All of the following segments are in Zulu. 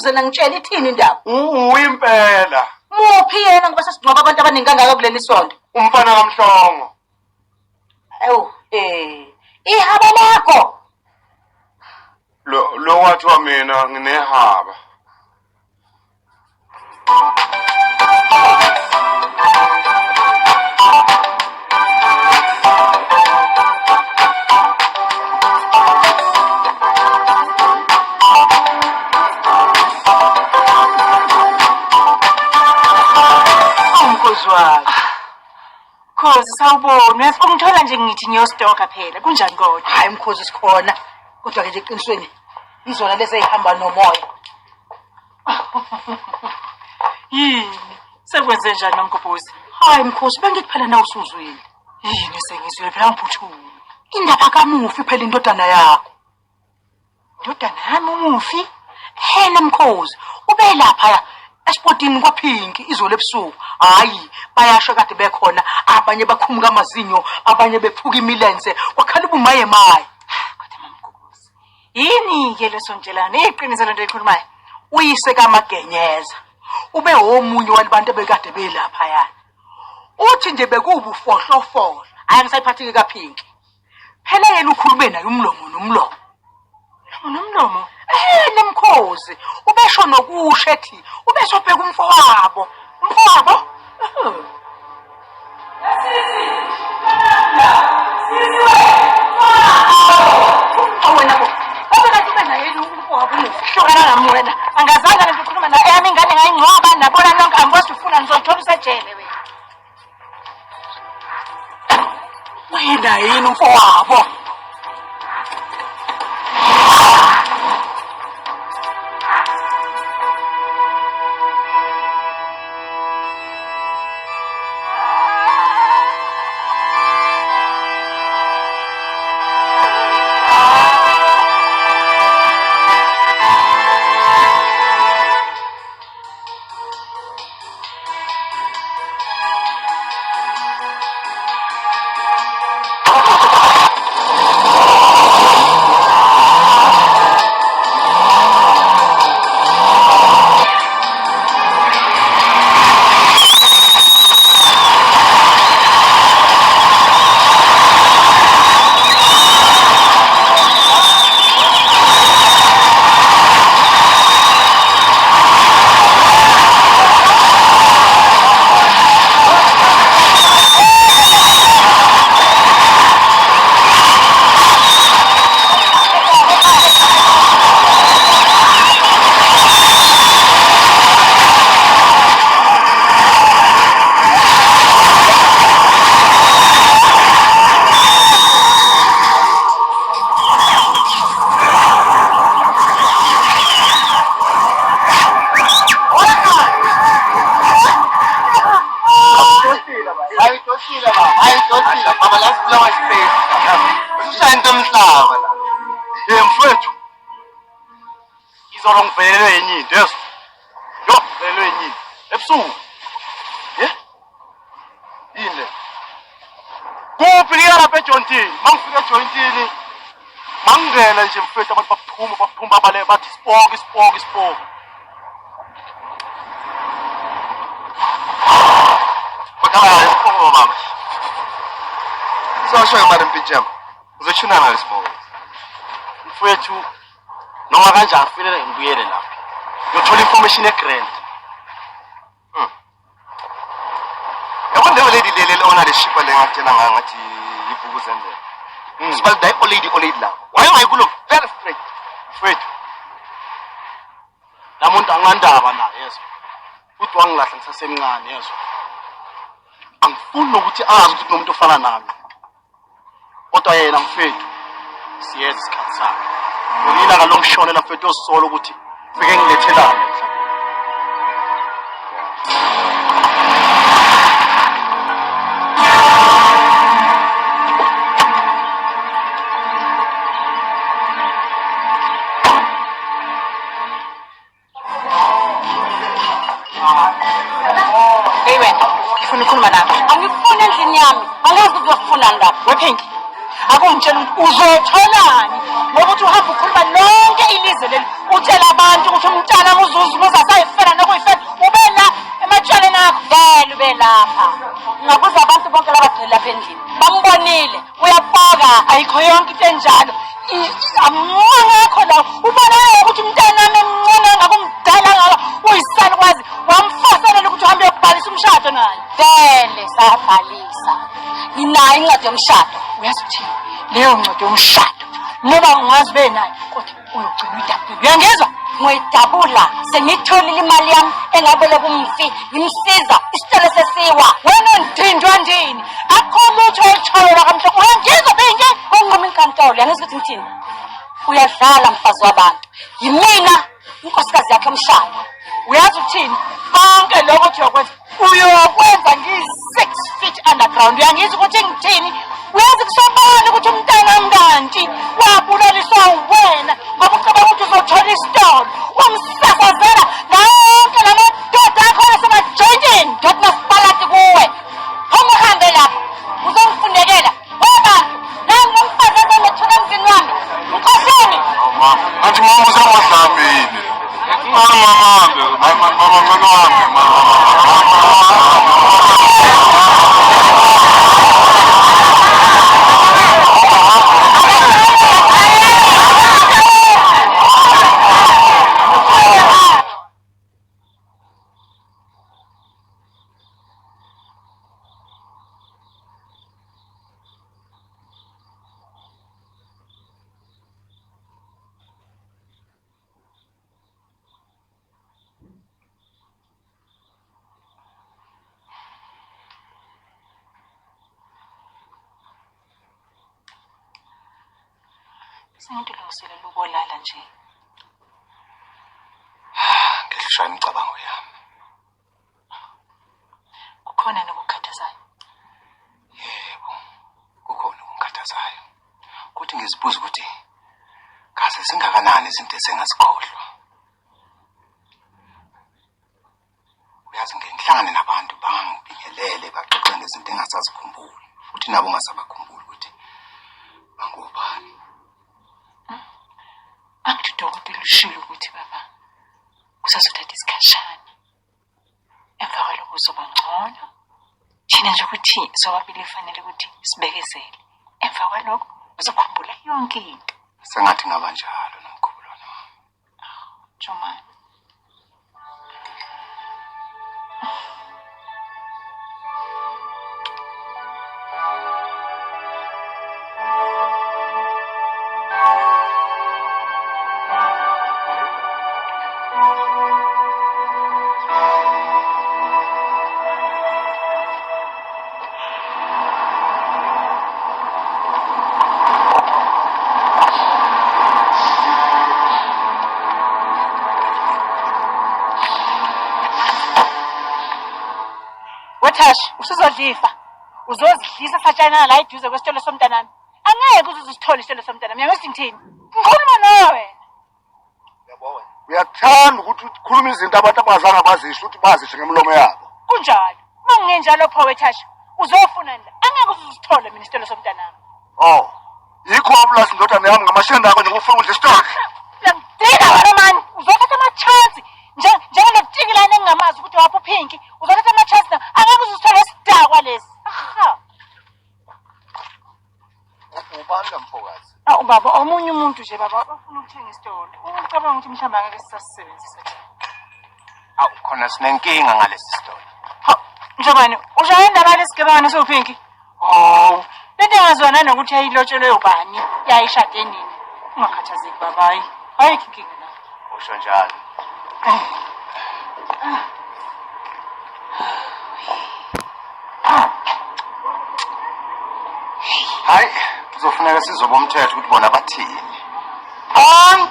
uzena ngitshela ithini indaba? Uyimpela. Muphi yena ngoba sesingcwaba abantu abaningi kangaka kuleli sonto? Umfana kaMhlongo. Awu, ihaba lakho. Lo wathiwa mina nginehaba. Khozi sawubona, uyafuna ngithola nje ngithi ngiyostoka phela, kunjani kodwa? Hayi Mkhozi sikhona. Kodwa ke nje eqinisweni izona lezi ezihamba nomoya. Yini? Sekwenze njani nomgobhozi? Hayi Mkhozi bengikuphela na usuzwini. Yini sengizwe phela ngiphuthuma. Indaba kaMufi phela indodana yakho. Ndodana yami umufi? Hena Mkhozi, ube lapha esportini kwaPinki izolo ebusuku. Hayi, bayasho kade bekhona abanye bakhumuka amazinyo, abanye bephuka imilenze, wakhala ubumaye maye. Kodwa mamgobhozi. Yini ke lesontshelana? Iqiniso lento ekhulumayo. Uyise kaMagenyeza. Ube omunye walibantu bekade belapha yana. Uthi nje bekubufohlofohlo. Hayi ngisayiphathike kaPinki. Phela yena ukhulube naye umlomo nomlomo. Nomlomo? Nemkhozi. Ubesho nokusho ethi ubesobheka umfowabo. Umfowabo? Wena bo. Obeka kube naye umfowabo Hlokana nami wena. Angazange lento ukhuluma na eyami ingane ngayingcoba nabona nonke angibosi ufuna ngizothola usejele wena. wena yini umfowabo? Ngivele yini into yeso? Yo, vele yini? Ebusuku. Yini? Kuphi lapha ejointini? Mangifika ejointini, mangingena nje mfethu abantu baphuma bale bathi spoke. Bakala spoke mama. So madam Pijam. Uzochuna na spoke. Mfethu noma kanjani kufanele ngibuyele lapha. Ngiyothola information egrand. Yabona le lady le owner le ship le ngatshela ngathi ibuku zenzela. Sibal dai old la. Why ngayikulo very straight. Mfethu. Lamuntu angandaba na yeso. Uthi wangilahla ngisasemncane yeso. Angifuni ukuthi azi ukuthi umuntu ofana nami. Kodwa yena mfethu siyeza isikhathi sakhe. Ngilila kalomshonela mfethu osolo ukuthi fike ngilethelana emhlabeni. Ngifuna ukukhuluma nawe. Angifuni endlini yami. Angeke ukuyofuna la. Wephenki. akungitshela ukuthi uzotholani ngokuthi uhamba ukhuluma lonke ilizwe leli utshela abantu ukuthi umntana muzuza sayifela nokuyifela ube la ematshaleni akho vele ube lapha ngabuza abantu bonke labagcwele lapha endlini bambonile uyafoka ayikho yonke into enjalo amngakho la ubona ukuthi umntana wami emncane ngakumdala ngaka uyisalukwazi wamfoselela ukuthi uhambe uyobhalisa umshado naye vele sabhalisa inayo incwadi yomshado uyazi uthini leyo ncwadi yomshado noma ungazi benayo kodwa uyogcina uyidabula uyangizwa ngoyidabula sengitholile imali yami engabele kumfi ngimsiza isitolo sesiwa wena ndindwa ndini akho lutho oluthola kamhlophe uyangizwa benke onqoma inkantolo uyangizwa ukuthi ngithini uyadlala mfazi wabantu yimina inkosikazi yakhe emshado uyazi uthini konke lokho uthi uyakwenza uyokwenza ngi-6 feet underground uyangizwa ukuthi ngithini uyazi kusobona ukuthi umntana nganti wabulaliswa wena ngoba ucabanga ukuthi uzothola isitolo umsasazela nonke lamadoda akho asemajointini dothi masipalati kuwe ungihambe lapho uzongifundekela webantu nangu nomfazi azomethula emzini wami unkosini athi mama usawahlambile sengidilungiselela ukolala nje ngihlishaya imicabango yami kukhona nokukhathazayo yebo kukhona okungikhathazayo kuthi ngizibuza ukuthi kaze zingakanani izinto ezingazikhohlwa uyazi ngihlangane nabantu bangibingelele baxoxe ngezinto engasazikhumbuli futhi nabo ngasabakhumbuli ukuthi bangubani Dokotela ushilo ukuthi baba kusazothatha isikhashana emva kwalokho uzoba ngcono thina nje ukuthi sobabili fanele ukuthi sibekezele emva kwalokho uzokhumbula yonke into sengathi ngaba njalo nomkhulwana wami Jomani Wethashi usizodlifa uzozidlisa satshana la iduze kwesitolo somntanami angeke uzuzithole isitolo somntanami yangathi ngithini ngikhuluma nawe yabo wena uyathanda ukuthi ukhuluma izinto abantu abazange bazisho ukuthi bazisho ngemlomo yabo kunjalo mangingenjalo pho Wethashi uzofuna nje angeke uzuzithole mina isitolo somntanami oh yikho abulasi indodana yami ngamashenda akho nje ufuna udla isitolo Ngidinga wena man uzothatha ama-chance njengonokutikilana engingamazi ukuthi wapho uphinki uzothatha ama-chance na angeke uzuzithole isidakwa lesi aha ubani lamfokazi ubaba omunye umuntu nje baba ofuna ukuthenga isitolo ucabanga ukuthi mhlawumbe angeke sisasisebenzisa awu khona sinenkinga ngalesi sitolo njobani ushayendaba lesigebanga nasophinki oh lento engazwana nokuthi yayilotshelwe ubani yayishade nini ungakhathazeki babayi ayikho inkinga na usho njalo hayi kuzofuneka sizoba umthetho ukuthi bona bathini hayi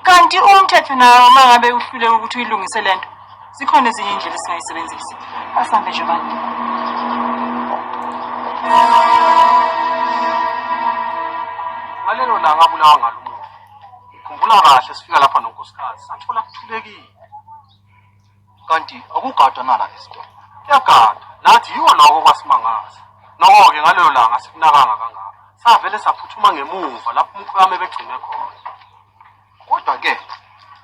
kanti umthetho nawo mangabe uhlule ukuthi uyilungise lento zikhona ezinye indlela esingayisebenzisa asambe nje bantu ngalelo langa abulawa ngalo khumbula kahle sifika lapha nonkosikazi sathola kuthulekile kanti akugadwa nala esitolo yagada nathi yiwo lokho kwasimangaza noko-ke ngalelo langa sikunakanga kangaka savele saphuthuma ngemuva lapho umkhwe wami begcine khona. Kodwa ke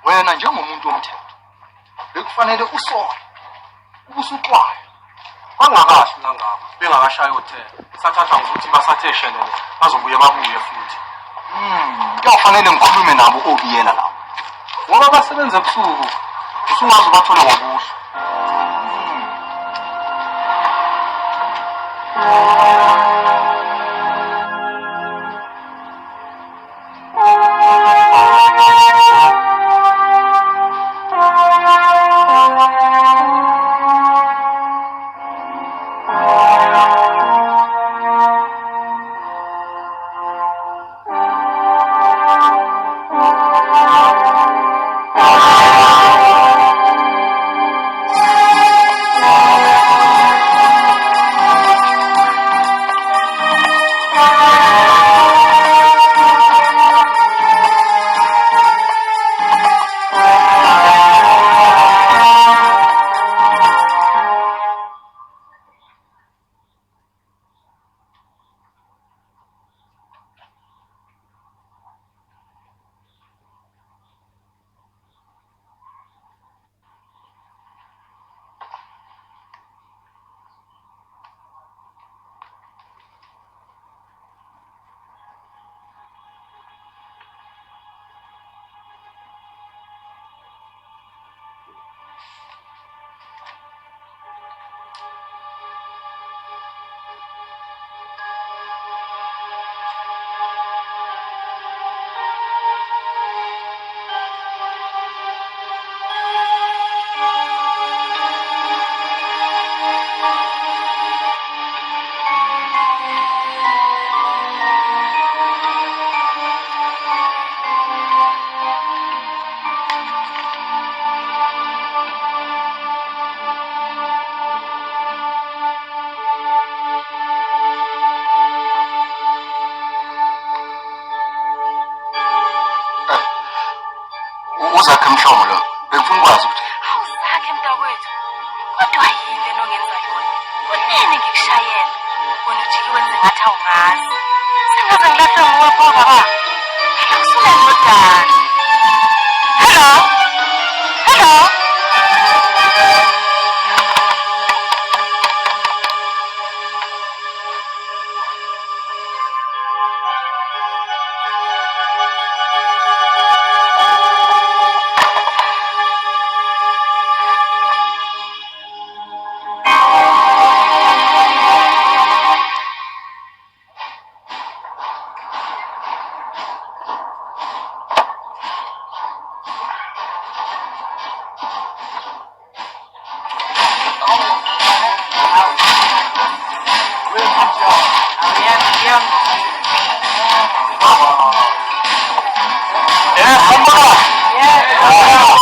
wena njengomuntu omthetho bekufanele usole ubusuxwayo. Bangakahle langabo bengakashayi hotel. Sathatha ngokuthi basathe shelele bazobuye babuye futhi. Kuyafanele ngikhulume nabo obiyela lapho. Ngoba basebenza ebusuku usungaze bathole ngobuhle. Uzakhe mhlobo lo bengifuna ukwazi ukuthi awuzakhe mntakwethu kodwa yini lento ongenza yona kunini ngikushayela wena ujike wenze ngathi awungazi sengaze ngilahle nguwe pho baba akusule ndodana hello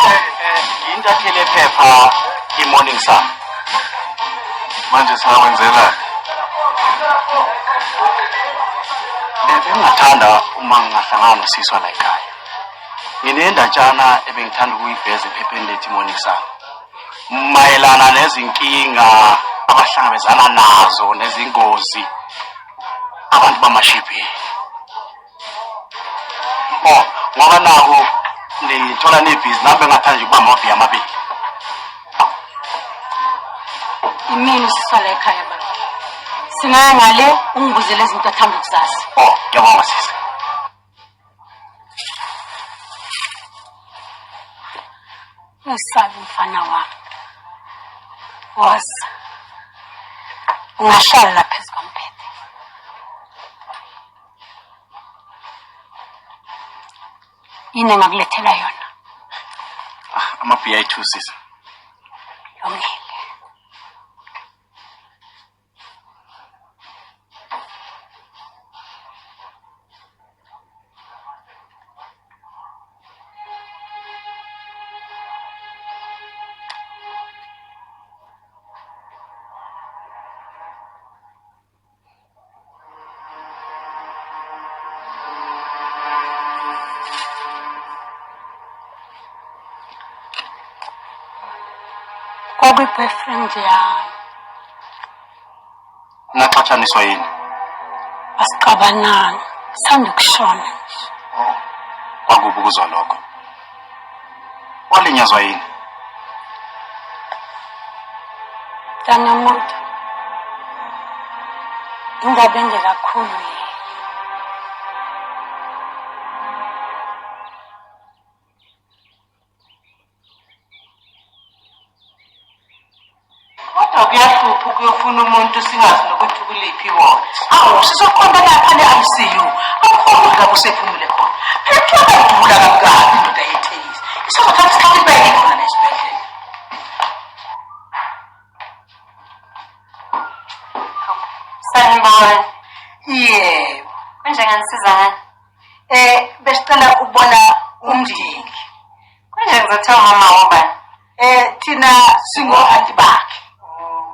Ngiyintathele phepha i-Morning Sun. manje sakwenzela Bengingathanda uma ngingahlangana noSiswa la ekhaya. Nginendatshana ebengithanda ukuyiveza ephepheni lethi i-Morning Sun. Mayelana nezinkinga abahlangabezana nazo nezingozi abantu bamashiphi. Ngoba naku nithola nebhizi nami bengathanda nje ukuba amabhiya amabili. imini usiswa la ekhaya baba singaya ngale ungibuzele izinto athanda ukuzazi Ngiyabonga sisi. usabi mfana wami wazi ungahlala lapha phezu kombhede yini engakulethela yona Amabhiya ethu sisi. yomile kwakuyi-boyfriend yami Naxatshaniswa yini? Asixabananga, sanda kushona. Oh, kwakuba ukuzwa lokho. Walinyazwa yini? Tanamuntu. Ingabende kakhulu yena. Kodwa kuyahlupha ukuyofuna umuntu singazi nokuthi kuliphi iwona. Awu, sizoqonda lapha ne-ICU. Akukho ngabe usephumule khona. Phela kuthiwa bayidubula kabukabi indoda yethekisi. Isizothatha isikhathi bayeke khona nesibhedlela. Sanibona. Yebo. Kunjenganisiza ngani? Besicela ukubona umdingi. Kunjengizothiwa mama wobani? Thina singo-anti bakhe.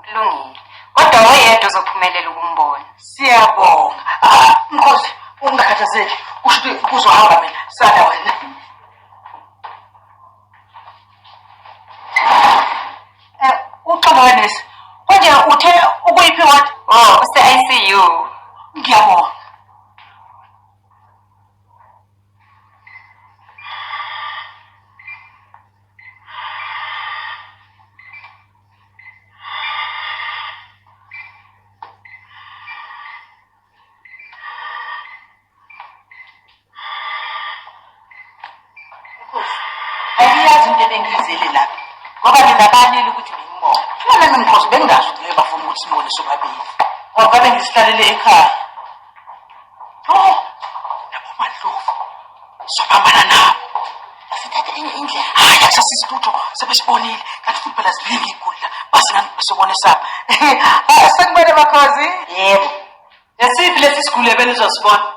Kulungile. Kodwa oyedwa uzophumelela ukumbona. Siyabonga. Mkhosi, ungakhathazeki. Usho ukuthi kuzohamba mina. Sana wena. Uxolo wenesi. Konje uthe ukuyiphi ward? Oh, use-ICU. Ngiyabonga. Ayiyazi into ebengiyizele lapha. Ngoba ngingabalile ukuthi ngimbone. Phela nami Mkhosi bengazi ukuthi ngeke bafuna ukuthi simbone sobabili. Ngoba bengisihlalele ekhaya. Yabo Mandlovu. Sobambana nabo. Asithathe enye indlela. Hayi akusasizi lutho sebesibonile. Kanti futhi phela ziningi iguli la. Base ngisobone saba. Sekumele Makhosi? Yebo. Esiphi lesi siguli ebenizosibona?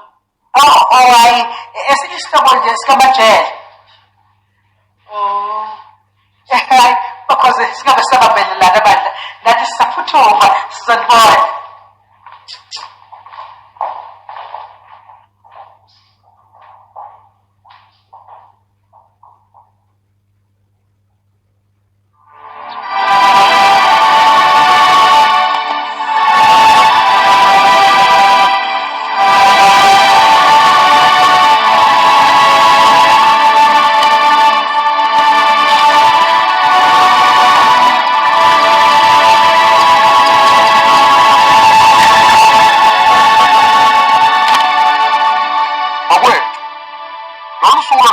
Hayi, esinye isihlobo nje sikamajele. Hayi, Makhosi singabe sabambelelana bandla. Nathi sisaphuthuma sizonibona.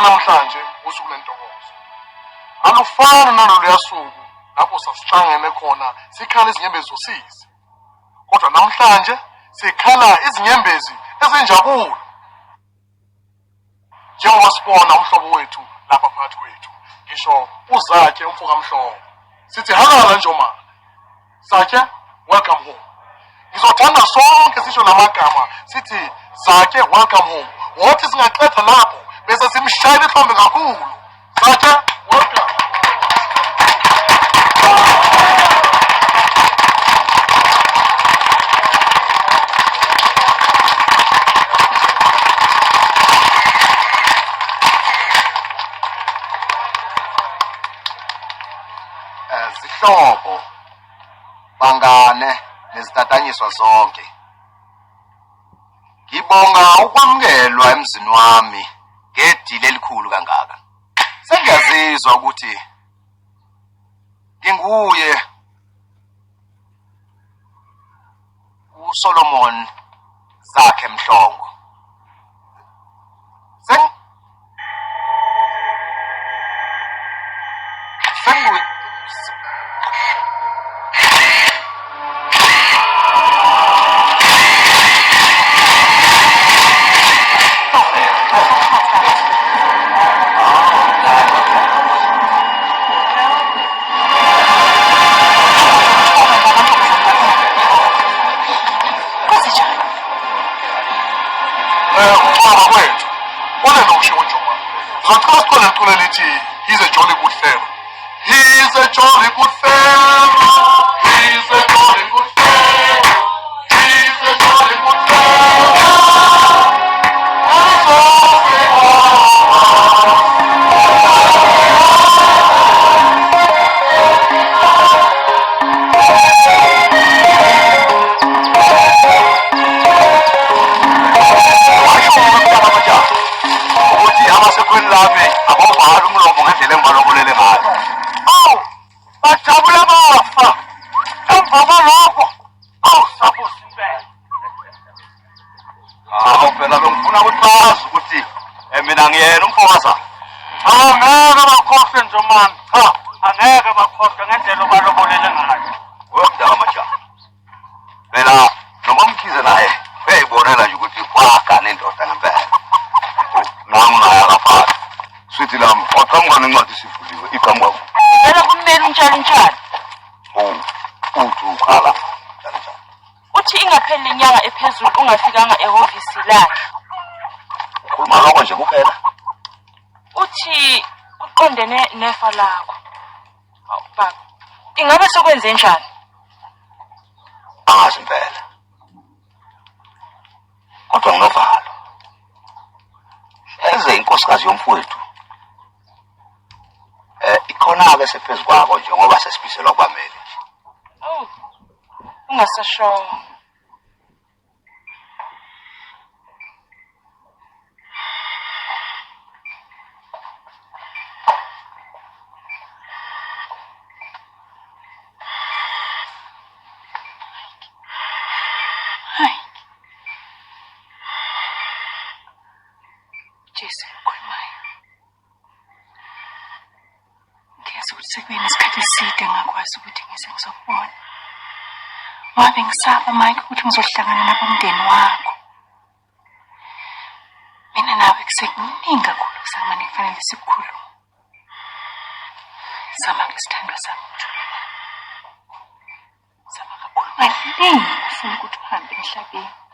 namhlanje usuku lentokozo. Alufana naloluya suku lapho sasihlangene khona sikhala izinyembezi zosizi. Kodwa namhlanje sikhala izinyembezi ezenjabulo. Njengoba sibona umhlobo wethu lapha phakathi kwethu. Ngisho uzakhe umfuka mhlobo. Sithi halala njoma. Zakhe, welcome home. Ngizothanda sonke sisho lamagama sithi zakhe welcome home. Wothi singaqetha lapho bese simshayile ihlombe kakhulu. Zakhe welcome. Zihlobo bangane nezitatanyiswa zonke. Ngibonga ukwamukelwa emzini wami ngedile elikhulu kangaka. Sengiyazizwa ukuthi nginguye uSolomon Zakhe Mhlongo. He's a jolly good fellow. He's a jolly good fellow. He's a jolly good fellow. He's a jolly good fellow. Ngokwalokho awusabuza impela. Hawu phela bengifuna ukuthi wazi ukuthi mina ngiyena umfowazana. Angeke bakhohlwe nje mani. Cha, angeke bakhohlwe ngendlela obalobolele ngayo. Wemdala majaha. Phela noma Mkhize naye uyayibonela nje ukuthi wagana indoda ngempela. Nami naye lapha. Sithi lami waqhamuka nencwadi sivuliwe igama kwakho. Phela kummeli untshalo. Uthi ukhala. Uthi ingapheli inyanga ephezulu ungafikanga ehhovisi lakhe. Ukhuluma lokho nje kuphela. Uthi uqondene nefa lakho. Baba, ingabe sokwenze njani? Angazi impela. Kodwa nginovalo. Eze inkosikazi yomfowethu. Ikhona-ke sephezu kwako njengoba sesibiselwa kwamele. Oh, ungasashongo. Jesu ukhulumayo. Ngiyazi ukuthi sekuyena isikhathi eside ngakwazi ukuthi ngize ngizokubona. Wabe ngisaba Mike ukuthi ngizohlangana nabomndeni wakho. Mina nawe kusekuningi kakhulu kusamane kufanele sikukhulume. Zama ngesithando sami uJulia. Zama kakhulu maningi ufuna ukuthi uhambe emhlabeni.